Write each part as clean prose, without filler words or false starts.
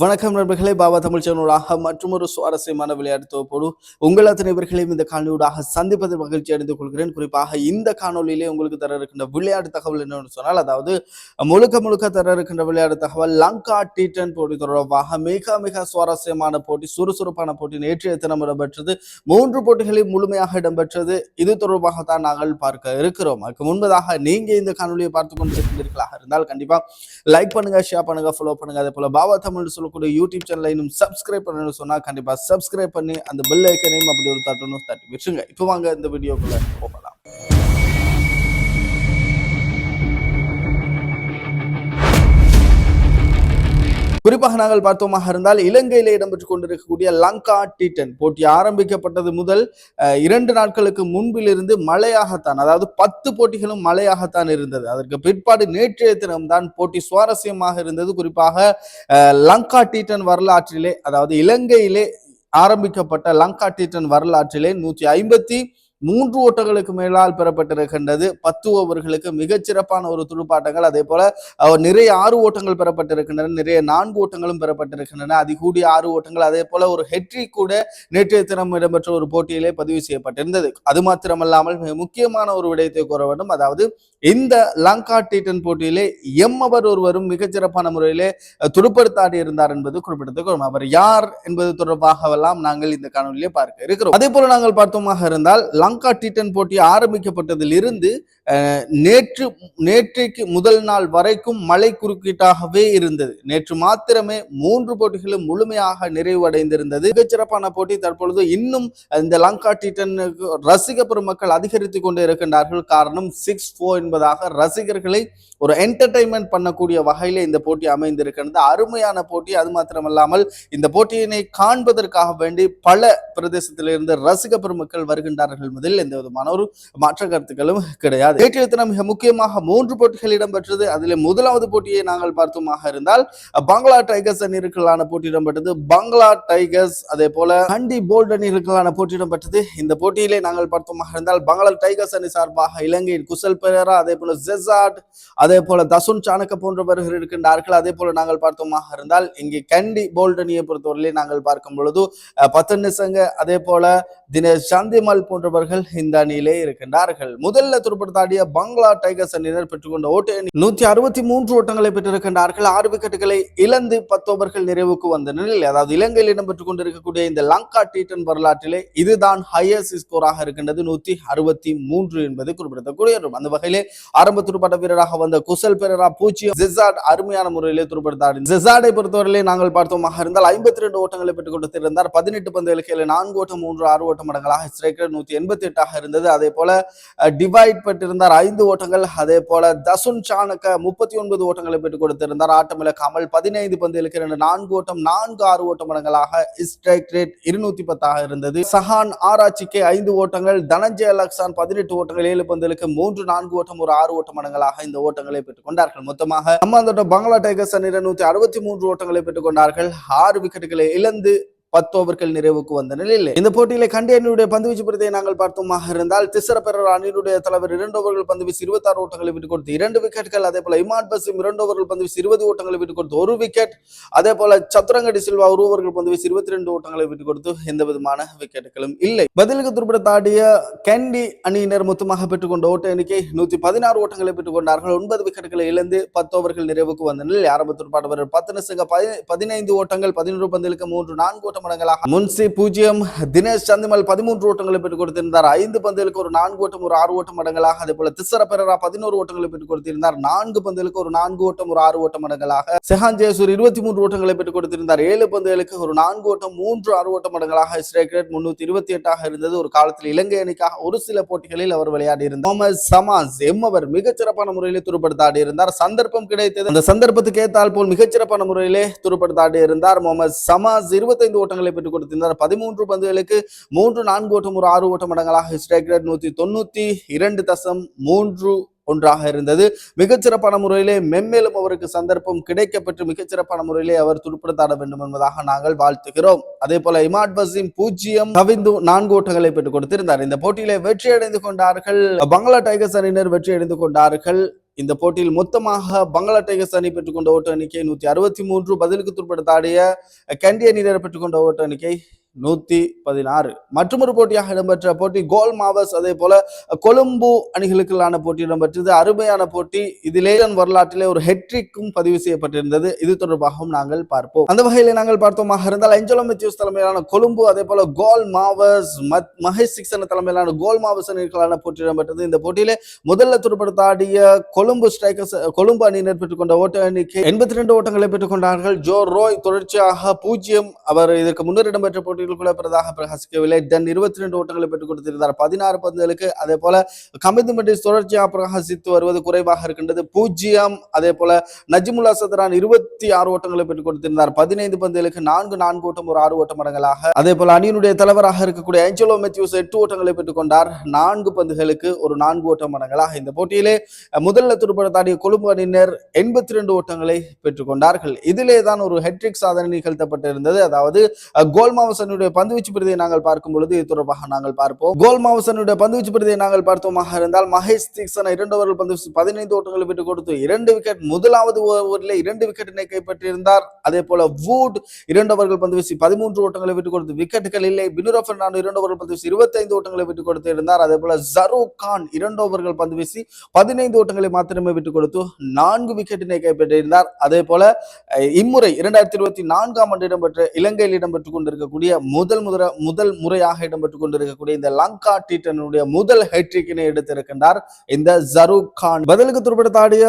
வணக்கம் நண்பர்களே, பாபா தமிழ் சேனலூடாக மற்றும் ஒரு சுவாரஸ்யமான விளையாட்டு தொகுப்போடு உங்கள் அத்தனை பேர்களையும் இந்த காணொலியூடாக சந்திப்பதை மகிழ்ச்சி அடைந்து கொள்கிறேன். குறிப்பாக இந்த காணொலியிலே உங்களுக்கு தர இருக்கின்ற விளையாட்டு தகவல் என்னன்னு சொன்னால், அதாவது முழுக்க தர இருக்கின்ற விளையாட்டு தகவல் லங்கா T10 போட்டி தொடர்பாக மிக சுவாரஸ்யமான போட்டி, சுறுசுறுப்பான போட்டி நேற்றைய தினம் இடம்பெற்றது. 3 போட்டிகளில் முழுமையாக இடம்பெற்றது. இது தொடர்பாகத்தான் நாங்கள் பார்க்க இருக்கிறோம். அதுக்கு முன்பதாக நீங்க இந்த காணொலியை பார்த்து கொண்டிருக்கிறீர்களாக இருந்தால் கண்டிப்பா லைக் பண்ணுங்க, ஷேர் பண்ணுங்க, ஃபாலோ பண்ணுங்க. அதே போல பாபா தமிழ் சொல்லக்கூடிய யூடியூப் சேனலை இன்னும் சப்ஸ்கிரைப் பண்ணணும்னு சொன்னா கண்டிப்பா சப்ஸ்கிரைப் பண்ணி அந்த பெல் ஐக்கனையும் அப்படி ஒரு தட்டி விட்டுருங்க. இப்போ வாங்க இந்த வீடியோக்குள்ள போகலாம். குறிப்பாக நாங்கள் பார்த்தோமாக இருந்தால் இலங்கையில இடம்பெற்றுக் கொண்டிருக்கக்கூடிய லங்கா T10 போட்டி ஆரம்பிக்கப்பட்டது முதல் 2 நாட்களுக்கு முன்பிலிருந்து மழையாகத்தான், அதாவது 10 போட்டிகளும் மழையாகத்தான் இருந்தது. அதற்கு பிற்பாடு நேற்றைய தினம்தான் போட்டி சுவாரஸ்யமாக இருந்தது. குறிப்பாக லங்கா T10 வரலாற்றிலே, அதாவது இலங்கையிலே ஆரம்பிக்கப்பட்ட லங்கா T10 வரலாற்றிலே 153 ஓட்டங்களுக்கு மேலால் பெறப்பட்டிருக்கின்றது. 10 ஓவர்களுக்கு மிகச்சிறப்பான ஒரு துடுப்பாட்டங்கள். அதே போல நிறைய 6 ஓட்டங்கள் பெறப்பட்டிருக்கின்றன, நிறைய 4 ஓட்டங்களும் பெறப்பட்டிருக்கின்றன, அதிகூடிய 6 ஓட்டங்கள். அதே போல ஒரு ஹெட்ரிக் கூட நேற்றைய தினம் இடம்பெற்ற ஒரு போட்டியிலே பதிவு செய்யப்பட்டிருந்தது. அது மாத்திரமல்லாமல் மிக முக்கியமான ஒரு விடயத்தை கூற வேண்டும். அதாவது இந்த லங்கா T10 போட்டியிலே எம்மவர் ஒருவரும் மிகச்சிறப்பான முறையிலே துடுப்படுத்தாடி இருந்தார் என்பது குறிப்பிடத்தக்க. அவர் யார் என்பது தொடர்பாகவெல்லாம் நாங்கள் இந்த காணொலியை பார்க்க இருக்கிறோம். அதே போல நாங்கள் பார்த்தோமாக இருந்தால் லங்கா T10 போட்டி ஆரம்பிக்கப்பட்டதிலிருந்து நேற்றைக்கு முதல் நாள் வரைக்கும் மழை குறுக்கீட்டாகவே இருந்தது. நேற்று மாத்திரமே 3 போட்டிகளும் முழுமையாக நிறைவடைந்திருந்தது. மிகச்சிறப்பான போட்டி. தற்பொழுது இன்னும் இந்த லங்கா T10 ரசிக பெருமக்கள் அதிகரித்துக் கொண்டே இருக்கின்றார்கள். காரணம் 6-4 என்பதாக ரசிகர்களை ஒரு என்டர்டைன்மெண்ட் பண்ணக்கூடிய வகையில இந்த போட்டி அமைந்திருக்கிறது. அருமையான போட்டி. அது மாத்திரமல்லாமல் இந்த போட்டியினை காண்பதற்காக வேண்டி பல பிரதேசத்திலிருந்து ரசிக பெருமக்கள் வருகின்றார்கள் என்பதில் எந்த விதமான ஒரு மாற்ற கருத்துக்களும் கிடையாது. நேற்றைய தினம் மிக முக்கியமாக 3 போட்டிகள் இடம்பெற்றது. அதில் முதலாவது போட்டியை நாங்கள் பார்த்தோமாக இருந்தால் பங்களா டைகர்ஸ் அணிகளுக்கான போட்டி இடம்பெற்றது. பங்களா டைகர்ஸ் அதே போல ஹண்டி போல்ட் அணிகளுக்கான போட்டி இடம்பெற்றது. இந்த போட்டியிலே நாங்கள் பார்த்தோமாக இருந்தால் பங்களா டைகர்ஸ் அணி சார்பாக இலங்கையின் குசல் பெரேரா, அதே போல ஜெசாட், அதே போல தசுன் சாணக்க போன்றவர்கள் இருக்கின்றார்கள். அதே போல நாங்கள் பார்த்தோமாக இருந்தால் இங்கே கண்டி போல்ட் அணியை பொறுத்தவரையிலே நாங்கள் பார்க்கும் பொழுது பத்தன் நிசங்க, அதே போல தினேஷ் சந்திமல் போன்றவர்கள் இந்த அணியிலே இருக்கின்றார்கள். முதல்ல துடுப்படுத்தாடிய பங்களா டைகர்ஸ் அணியினர் பெற்றுக்கொண்ட ஓட்ட 163 ஓட்டங்களை பெற்றிருக்கின்றார்கள். 6 விக்கெட்டுகளை இழந்து 10 ஓவர்கள் நிறைவுக்கு வந்த நிலையில், அதாவது இலங்கையில் இடம்பெற்றுக் கொண்டிருக்கக்கூடிய இந்த லங்கா T10 வரலாற்றிலே இதுதான் ஹையஸ்ட் ஸ்கோராக இருக்கின்றது. 163 என்பது குறிப்பிடத்தக்கூடிய. அந்த வகையிலே ஆரம்ப துடுப்பாட்ட வீரராக வந்த குசல் பெரேரா 0, ஜெசாட் அருமையான முறையிலே துடுப்படுத்தாடி. ஜெசாடை பொறுத்தவரையிலே நாங்கள் பார்த்தோமாக இருந்தால் 52 ஓட்டங்களை பெற்றுக் கொடுத்திருந்தார். 18 பந்துகளுக்கு 4 ஓட்டம் 6 ஓட்டம் மடங்களாக ஸ்ட்ரைக் ரேட் 188 இருந்தது. அதே போல டிவைட் பெற்றிருந்தார் 5 ஓட்டங்கள். அதே போல தசுன் சாணக்க 39 ஓட்டங்களை பெற்றுக் கொடுத்திருந்தார். ஆட்டமிழக்காமல் 15 பந்துகளுக்கு 4 ஓட்டம் 4-6 ஓட்ட மடங்களாக ஸ்ட்ரைக் ரேட் 210 இருந்தது. சஹான் ஆராய்ச்சிக்கு 5 ஓட்டங்கள், தனஞ்சய லக்சான் 18 ஓட்டங்கள், 7 பந்துகளுக்கு 3-4 ஓட்டம் 6 ஓட்ட மடங்களாக இந்த ஓட்டங்களை பெற்றுக் கொண்டார்கள். மொத்தமாக சம்பந்தப்பட்ட பங்களா டைகர்ஸ் அணியினர் 163 ஓட்டங்களை பெற்றுக் கொண்டார்கள். 6 விக்கெட்டுகளை இழந்து 10 ஓவர்கள் நிறைவுக்கு வந்த நிலையில் இந்த போட்டியில கண்டி அணியுடைய பந்துவீச்சு பிரதியை நாங்கள் பார்த்தோமாக இருந்தால் திசர பெரேரா அணியுடைய தலைவர் 2 ஓவர்கள் பந்துவீசி 26 ஓட்டங்களை விட்டுக் கொடுத்து 2 விக்கெட்டுகள். அதே போல இமாட் பசிம் 2 ஓவர்கள் பந்துவீசி 20 ஓட்டங்களை விட்டுக் கொடுத்து 1 விக்கெட். அதே போல சத்ரங்கடி சில்வா 1 ஓவர்கள் பந்துவீசி 22 ஓட்டங்களை விட்டுக் கொடுத்து எந்த விதமான விக்கெட்டுகளும் இல்லை. பதிலுக்கு துடுப்படுத்தாடிய கண்டி அணியினர் மொத்தமாக பெற்றுக்கொண்ட ஓட்ட எண்ணிக்கை 116 ஓட்டங்களை பெற்றுக் கொண்டார்கள். 9 விக்கெட்டுகளை இழந்து 10 ஓவர்கள் நிறைவுக்கு வந்த நிலையில் ஆரம்ப துடுப்பாட்ட வீரர் 15 ஓட்டங்கள், 11 பந்துகளுக்கு 3-4 ஓட்டம் மடங்களாக முன்சி 0, தினேஷ் சந்திமல் 13 ஓட்டங்களை பெற்றுக் கொடுத்திருந்தார். 5 பந்துகளுக்கு 4 ஓட்டம் 6 ஓட்டம் மடங்களாக. அதே போல திசர பெரேரா 11 ஓட்டங்களை பெற்றுக் கொடுத்திருந்தார். 4 பந்துகளுக்கு 4 ஓட்டம் 6 ஓட்டம் மடங்களாக. செஹான் ஜெயசூர் 23 ஓட்டங்களை பெற்றுக் கொடுத்திருந்தார். 7 பந்துகளுக்கு 4 ஓட்டம் 3-6 ஓட்டம் மடங்களாக. ஸ்ட்ரைக் ரேட் 328 இருந்தது. ஒரு காலத்தில் இலங்கை அணிக்காக ஒரு சில போட்டிகளில் அவர் விளையாடி இருந்தார். முகமது சமாஸ் எம்மவர் மிகச்சிறப்பான முறையிலே துடுப்படுத்தாடி இருந்தார். சந்தர்ப்பம் கிடைத்தது, அந்த சந்தர்ப்பத்துக்கு ஏற்றால் போல் மிகச்சிறப்பான முறையிலே துடுப்படுத்தாடி இருந்தார். முகமது சமாஸ் 25 ஓட்டங்களை பெற்றுக் கொடுத்திருந்தார். 13 பந்துகளுக்கு 3-4 ஓட்டம் 6 ஓட்டம் மடங்களாக. ஸ்ட்ரைக் ரேட் 192.31 இருந்தது. மிகச்சிறப்பான முறையிலே மென்மேலும் அவருக்கு சந்தர்ப்பம் கிடைக்கப்பட்டு மிகச்சிறப்பான முறையிலே அவர் துடுப்படுத்தாட வேண்டும் என்பதாக நாங்கள் வாழ்த்துகிறோம். அதே போல இமாட் பசிம் 0 கவிந்து 4 ஓட்டங்களை பெற்றுக் கொடுத்திருந்தார். இந்த போட்டியிலே வெற்றி அடைந்து கொண்டார்கள். பங்களா டைகர்ஸ் அணியினர் வெற்றி அடைந்து கொண்டார்கள். இந்த போட்டியில் மொத்தமாக பங்களா டைகர்ஸ் அணி பெற்றுக்கொண்ட ஓட்ட எண்ணிக்கை 163, பதிலுக்கு துடுப்படுத்தாடிய கண்டி அணியினர் பெற்றுக்கொண்ட ஓட்ட எண்ணிக்கை 116. மற்றொரு போட்டியாக இடம்பெற்ற போட்டி கோல் மாவஸ் அதே போல கொழும்பு அணிகளுக்கான போட்டி இடம்பெற்றது. அருமையான போட்டி. இதிலே வரலாற்றிலே ஒரு ஹெட்ரிக்கும் பதிவு செய்யப்பட்டிருந்தது. இது தொடர்பாகவும் நாங்கள் பார்ப்போம். அந்த வகையில் நாங்கள் பார்த்தோமாக இருந்தால் ஏஞ்சலோ மெத்தியூஸ் தலைமையிலான கொழும்பு அதே போல கோல் மாவஸ் மகேஷ் சிக்சன் தலைமையிலான கோல் மாவஸ் அணிகளுக்கான போட்டி இடம்பெற்றது. இந்த போட்டியிலே முதல்ல துடுப்படுத்தாடிய கொழும்பு ஸ்ட்ரைக்கர்ஸ் கொழும்பு அணியினர் பெற்றுக்கொண்ட ஓட்ட எண்ணிக்கை 82 ஓட்டங்களை பெற்றுக்கொண்டார்கள். ஜோ ரோய் தொடர்ச்சியாக 0. அவர் இதற்கு முன்னர் இடம்பெற்ற போட்டி பிரதாக பிரகாசிக்கவில்லை. 22 ஓட்டங்களை பெற்றுக் கொடுத்திருந்தார் 16 பந்துகளுக்கு. அதே போல கமிந்து மெண்டிஸ் தொடர்ச்சியாக பிரகாசித்து வருவது குறைவாக இருக்கின்றது 0. அதே போல நஜிமுல்லா சத்ரான் 26 ஓட்டங்களை பெற்றுக் கொடுத்திருந்தார் 15 பந்துகளுக்கு 4 ஓட்டம் ஒரு 6 ஓட்டம் அடங்கலாக. அதே போல அணியினுடைய தலைவராக இருக்கக்கூடிய ஏஞ்சலோ மெத்தியூஸ் 8 ஓட்டங்களை பெற்றுக் கொண்டார் 4 பந்துகளுக்கு ஒரு 4 ஓட்டம் அடங்கலாக. இந்த போட்டியிலே முதல்ல துடுப்படுத்தாடிய கொழும்பு அணியினர் 82 ஓட்டங்களை பெற்றுக் கொண்டார்கள். இதிலே தான் ஒரு ஹெட்ரிக் சாதனை நிகழ்த்தப்பட்டிருந்தது. அதாவது கோல் மாவஸ் பந்துவீச்சு பிரதியை நாங்கள் பார்க்கும் பொழுது இது தொடர்பாக நாங்கள் பார்ப்போம். கோல் மாவசனுடைய பந்துவீச்சு பிரதியை நாங்கள் பார்த்தோமாக இருந்தால் மகேஷ் தீக்ஷன் 2 ஓவர்கள் பந்து 15 ஓட்டங்களை விட்டுக் கொடுத்து 2 விக்கெட் முதலாவது ஓவரில் 2 விக்கெட்டினை கைப்பற்றியிருந்தார். அதே போல வூட் 2 ஓவர்கள் பந்து வீசி 13 ஓட்டங்களை விட்டுக் கொடுத்து விக்கெட்டுகள் இல்லை. பினுரா பெர்னாண்டோ 2 ஓவர்கள் பந்து வீசி 25 ஓட்டங்களை விட்டுக் கொடுத்து இருந்தார். அதே போல ஜரூக் கான் 2 ஓவர்கள் பந்து வீசி 15 ஓட்டங்களை மாத்திரமே விட்டுக் கொடுத்து 4 விக்கெட்டினை கைப்பற்றியிருந்தார். அதே போல இம்முறை 2024 ஆண்டு இடம்பெற்ற இலங்கையில் இடம்பெற்றுக் கொண்டிருக்கக்கூடிய முதல் முறையாக இடம்பெற்றுக் கொண்டிருக்கக்கூடிய இந்த லங்கா டி10 முதல் ஹெட்ரிக்கினை எடுத்திருக்கின்றார் இந்த ஜரூக் கான். பதிலுக்கு துடுப்படுத்தாடிய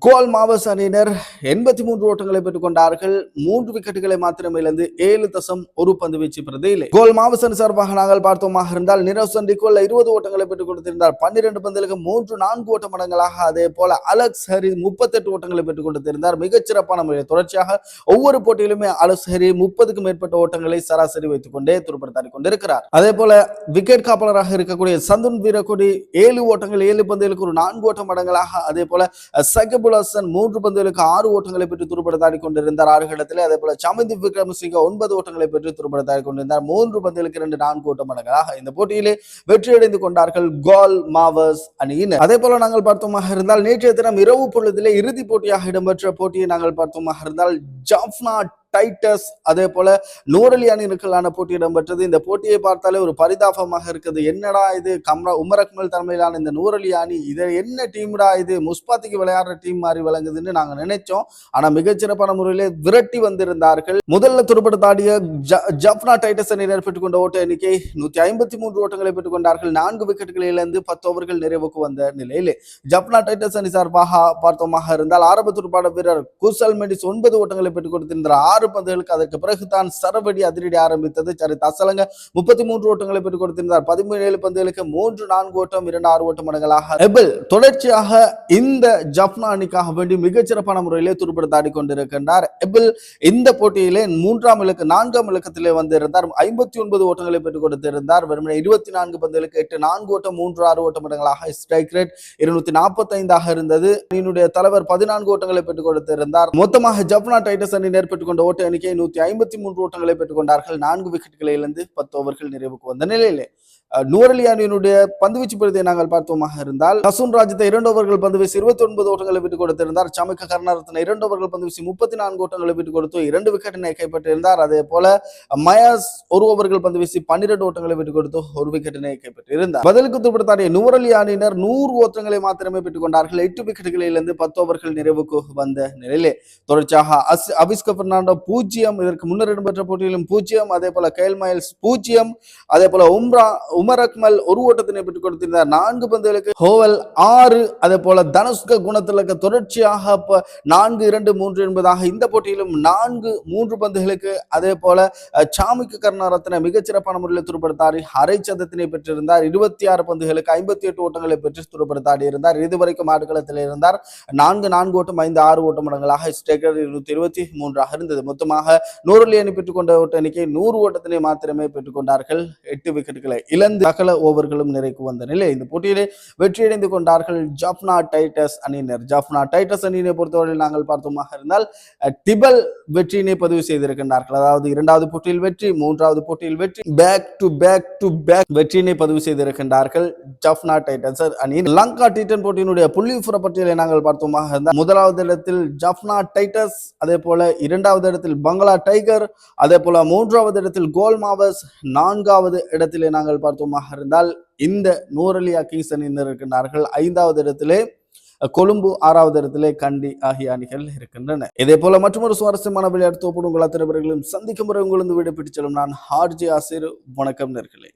கோல் மாவஸ் அணியினர் 83 ஓட்டங்களை பெற்றுக் கொண்டார்கள். 3 விக்கெட்டுகளை மாத்திரமே இழந்து 7.1 பந்து வீச்சு பிரதியிலே. கோல் மாவஸ் அணி சார்பாக நாங்கள் பார்த்தோமாக இருந்தால் நிரோசன் டிகோல் 20 ஓட்டங்களை பெற்றுக் கொடுத்திருந்தார் 12 பந்துகளுக்கு 4 ஓட்டம் அடங்கலாக. அதே போல அலெக்ஸ் ஹரி 38 ஓட்டங்களை பெற்றுக் கொடுத்திருந்தார். மிகச்சிறப்பான முறையில் தொடர்ச்சியாக ஒவ்வொரு போட்டியிலுமே அலெக்ஸ் ஹரி 30க்கும் மேற்பட்ட ஓட்டங்களை சராசரி வைத்துக் கொண்டே துடுப்படுத்தாடி கொண்டிருக்கிறார். அதே போல விக்கெட் காப்பாளராக இருக்கக்கூடிய சந்துன் வீரக்குடி 7 ஓட்டங்கள் 7 பந்துகளுக்கு ஒரு 4 ஓட்டம் அடங்கலாக. அதே போல சகிபுல் ஹசன் 3 பந்துகளுக்கு 6 ஓட்டங்களை பெற்று துடுப்படுத்தாடி கொண்டிருந்தார் 6 இடத்திலே. அதே போல சமிந்த் விக்ரமசிங்க 9 ஓட்டங்களை பெற்று துடுப்படுத்தாடி கொண்டிருந்தார் 3 பந்துகளுக்கு 4 ஓட்டம் அடங்கலாக. இந்த போட்டியிலே வெற்றியடைந்து கொண்டார்கள் கோல் மாவஸ் அணியினர். அதே போல நாங்கள் பார்த்தோமாக இருந்தால் நேற்றைய தினம் இரவு பொழுதிலே இறுதிப் போட்டியாக இடம்பெற்ற போட்டியை நாங்கள் பார்த்தோமாக இருந்தால் ஜாஃப்னா டைட்டஸ் அதே போல நூரலி அணிகளுக்கான போட்டி இடம்பெற்றது. இந்த போட்டியை பார்த்தாலே ஒரு பரிதாபமாக இருக்குது. என்னடா இது உமர் அக்மல் தலைமையிலான இந்த நூரலி அணி இது என்ன டீம்டா இது முஸ்பாத்திக்கு விளையாடுற டீம் மாதிரி விளங்குதுன்னு நாங்க நினைச்சோம். ஆனா மிகச்சிறப்பான முறையிலே விரட்டி வந்திருந்தார்கள். முதல்ல துடுப்படுத்தாடிய ஜாஃப்னா டைட்டஸ் அணியினர் பெற்றுக்கொண்ட ஓட்ட எண்ணிக்கை 153 ஓட்டங்களை பெற்றுக் கொண்டார்கள். 4 விக்கெட்டுகளை இழந்து 10 ஓவர்கள் நிறைவுக்கு வந்த நிலையிலே ஜாஃப்னா டைட்டஸ் அணி சார்பாக பார்த்தோமாக இருந்தால் ஆரம்ப துடுப்பாட்ட வீரர் குசல் மெண்டிஸ் 9 ஓட்டங்களை பெற்றுக் கொடுத்திருந்தார் 6 பந்துகளுக்கு. அதற்கு பிறகுதான் சரவடி அதிரடி ஆரம்பித்தது. சரித் அசலங்க 33 ஓட்டங்களை பெற்றுக் கொடுத்திருந்தார் 17 பந்துகளுக்கு 3 ஓட்டம் 2 ஓட்டம் அடங்கலாக. எபில் தொடர்ச்சியாக இந்த ஜாஃப்னா அணிக்காக வேண்டி மிகச்சிறப்பான முறையிலே துடுப்படுத்தாடி கொண்டிருக்கின்றார். எபில் இந்த போட்டியிலே 4ஆம் இலக்கத்திலே வந்திருந்தார் 59 ஓட்டங்களை பெற்றுக் கொடுத்திருந்தார். வெறுமனே 24 பந்துகளுக்கு 8 ஓட்டம் 3 ஓட்டம் அடங்கலாக. ஸ்ட்ரைக் ரேட் 245 இருந்தது. அணியினுடைய தலைவர் 14 ஓட்டங்களை பெற்றுக் கொடுத்திருந்தார். மொத்தமாக ஜாஃப்னா டைட்டஸ் அணியினர் பெற்றுக்கொண்ட ஓட்ட எண்ணிக்கை 153 ஓட்டங்களை பெற்றுக் கொண்டார்கள். 4 விக்கெட்டுகளை இழந்து 10 ஓவர்கள் நிறைவுக்கு வந்த நிலையிலே நூரலி அணியினுடைய பந்துவீச்சு பிரதியை நாங்கள் பார்த்தோமாக இருந்தால் ஹசுன் ராஜித்தை 2 ஓவர்கள் பந்து வீசி 29 ஓட்டங்களை விட்டுக் கொடுத்திருந்தார். சமிக்க கருணாரத்ன 2 ஓவர்கள் பந்து வீசி 34 ஓட்டங்களை விட்டுக் கொடுத்து 2 விக்கெட்டினை கைப்பற்றியிருந்தார். அதே போல மயாஸ் 1 ஓவர்கள் பந்து வீசி 12 ஓட்டங்களை விட்டுக் கொடுத்து 1 விக்கெட்டினை கைப்பற்றியிருந்தார். பதிலுக்கு துடுப்படுத்தாடிய நூரலி அணியினர் 100 ஓட்டங்களை மாத்திரமே பெற்றுக் கொண்டார்கள். 8 விக்கெட்டுகளை இழந்து 10 ஓவர்கள் நிறைவுக்கு வந்த நிலையிலே தொடர்ச்சியாக அபிஸ்க பெர்னாண்டோ 0, இதற்கு முன்னர் இடம்பெற்ற போட்டியிலும் 0, அதே போல கைல் மைல்ஸ் 0, அதே போல உமர் அக்மல் 1 ஓட்டத்தினை பெற்றுக் கொடுத்திருந்தார் 4 பந்துகளுக்கு. ஹோவல் 6, அதே போல தனுஷ்க குணத்திலக்க தொடர்ச்சியாக 4-2-3 என்பதாக இந்த போட்டியிலும் 4-3 பந்துகளுக்கு. அதே போல சாமிக்கு கருணாரத்ன மிகச்சிறப்பான முறையில் துடுப்படுத்தாடி அரை சதத்தினை பெற்றிருந்தார் 26 பந்துகளுக்கு 58 ஓட்டங்களை பெற்று துடுப்படுத்தாடி இருந்தார். இதுவரைக்கும் ஆடுகளத்தில் இருந்தார் 4 ஓட்டம் 5-6 ஓட்டம் அடங்கலாக. ஸ்ட்ரைக்கர் 223 இருந்தது. மொத்தமாக நூரலி அணி பெற்றுக் கொண்ட ஓட்ட எண்ணிக்கை 100 ஓட்டத்தினை மாத்திரமே பெற்றுக் கொண்டார்கள். 8 விக்கெட்டுகளை இழந்து சகல ஓவர்களும் நிறைக்கு வந்த நிலை இந்த போட்டியிலே வெற்றியடைந்து கொண்டார்கள் ஜாஃப்னா டைட்டஸ் அணியினர். ஜாஃப்னா டைட்டஸ் அணியினை பொறுத்தவரை நாங்கள் பார்த்தோமாக இருந்தால் டிபல் வெற்றியினை பதிவு செய்திருக்கின்றார்கள். அதாவது இரண்டாவது போட்டியில் வெற்றி, மூன்றாவது போட்டியில் வெற்றி, பேக் டு பேக் வெற்றியினை பதிவு செய்திருக்கின்றார்கள் ஜாஃப்னா டைட்டன்ஸ் அணி. லங்கா டி10 போட்டியினுடைய புள்ளி விவர பட்டியலை நாங்கள் பார்த்தோமாக இருந்தால் முதலாவது இடத்தில் ஜாஃப்னா டைட்டஸ், அதே போல இரண்டாவது இடத்தில் பங்களா டைகர், அதே போல மூன்றாவது இடத்தில் கோல் மாவஸ், நான்காவது இடத்திலே நாங்கள் பார்த்தோமாக இருந்தால் இந்த நூரலியா கிங்ஸ் அணியினர் இருக்கின்றார்கள். ஐந்தாவது இடத்திலே கொழும்பு, ஆறாவது இடத்திலே கண்டி ஆகிய அணிகள் இருக்கின்றன. இதே போல மற்றொரு சுவாரஸ்யமான விளையாட்டு தொகுப்பு உங்கள் அத்தனை பேர்களையும் சந்திக்கும் முறை உங்களிருந்து விடைபெற்று செல்லும் நான் ஆர்ஜே ஆசிர். வணக்கம் நேர்களே.